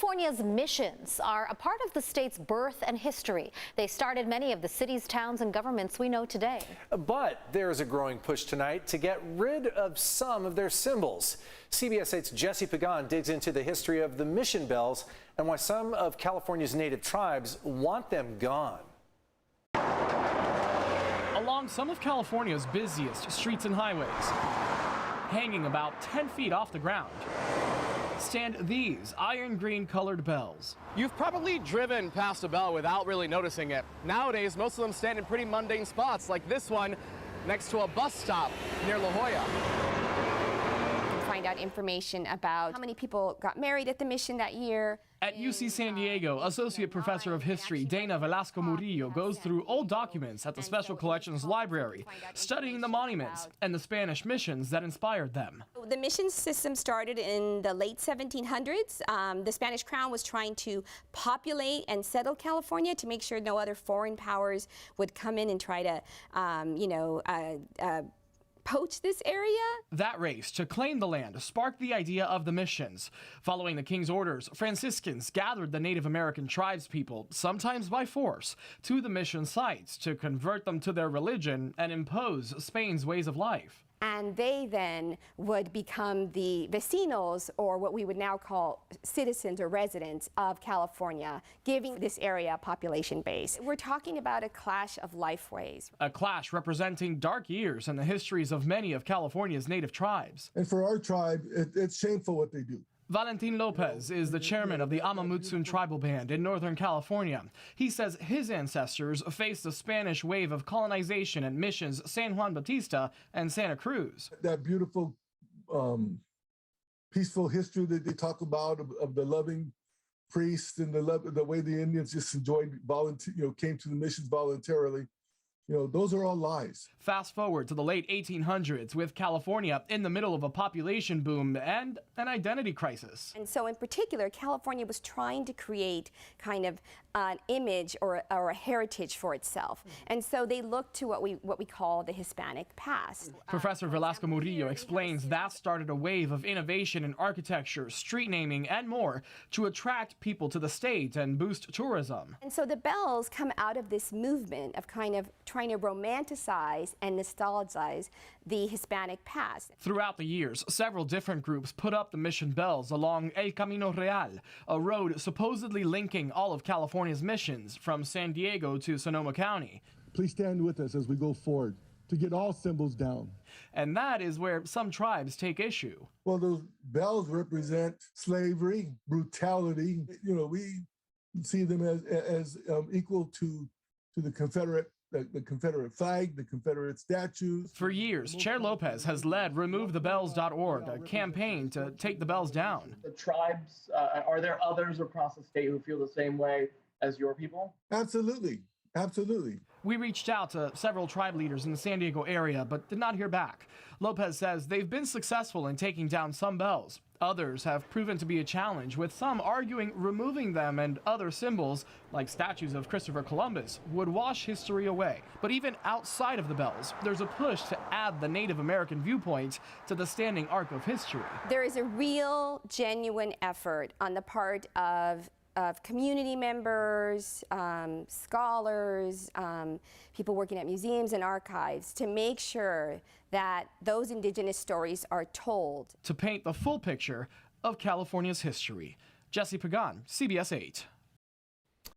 California's missions are a part of the state's birth and history. They started many of the cities, towns, and governments we know today. But there's a growing push tonight to get rid of some of their symbols. CBS 8's Jesse Pagan digs into the history of the mission bells and why some of California's native tribes want them gone. Along some of California's busiest streets and highways, hanging about 10 feet off the ground, stand these iron green colored bells. You've probably driven past a bell without really noticing it. Nowadays, most of them stand in pretty mundane spots, like this one next to a bus stop near La Jolla. Find out information about how many people got married at the mission that year. At UC San Diego, Associate Professor of History Dana Velasco Murillo goes through old documents at the Special Collections Library, studying the monuments and the Spanish missions that inspired them. The mission system started in the late 1700s. The Spanish crown was trying to populate and settle California to make sure no other foreign powers would come in and try to, poach this area. That race to claim the land sparked the idea of the missions. Following the king's orders, Franciscans gathered the Native American tribespeople, sometimes by force, to the mission sites to convert them to their religion and impose Spain's ways of life. And they then would become the vecinos, or what we would now call citizens or residents of California, giving this area a population base. We're talking about a clash of lifeways. A clash representing dark years in the histories of many of California's native tribes. And for our tribe, it's shameful what they do. Valentin Lopez is the chairman of the Amamutsun tribal band in Northern California. He says his ancestors faced the Spanish wave of colonization at missions San Juan Bautista and Santa Cruz. That beautiful, peaceful history that they talk about of the loving priests and the way the Indians just enjoyed, came to the missions voluntarily. Those are all lies. Fast forward to the late 1800s with California in the middle of a population boom and an identity crisis. And so in particular, California was trying to create kind of an image or a heritage for itself. And so they looked to what we call the Hispanic past. Professor Velasco Murillo explains that started a wave of innovation in architecture, street naming, and more to attract people to the state and boost tourism. And so the bells come out of this movement of kind of trying to romanticize and nostalgize the Hispanic past. Throughout the years, several different groups put up the mission bells along El Camino Real, a road supposedly linking all of California's missions from San Diego to Sonoma County. Please stand with us as we go forward to get all symbols down. And that is where some tribes take issue. Well, those bells represent slavery, brutality. We see them as equal to the Confederate flag, the Confederate statues. For years, Chair Lopez has led RemoveTheBells.org, a campaign to take the bells down. The tribes, are there others across the state who feel the same way as your people? Absolutely. Absolutely. We reached out to several tribe leaders in the San Diego area, but did not hear back. Lopez says they've been successful in taking down some bells. Others have proven to be a challenge, with some arguing removing them and other symbols, like statues of Christopher Columbus, would wash history away. But even outside of the bells, there's a push to add the Native American viewpoint to the standing arc of history. There is a real, genuine effort on the part of community members, scholars, people working at museums and archives to make sure that those indigenous stories are told. To paint the full picture of California's history. Jesse Pagan, CBS 8.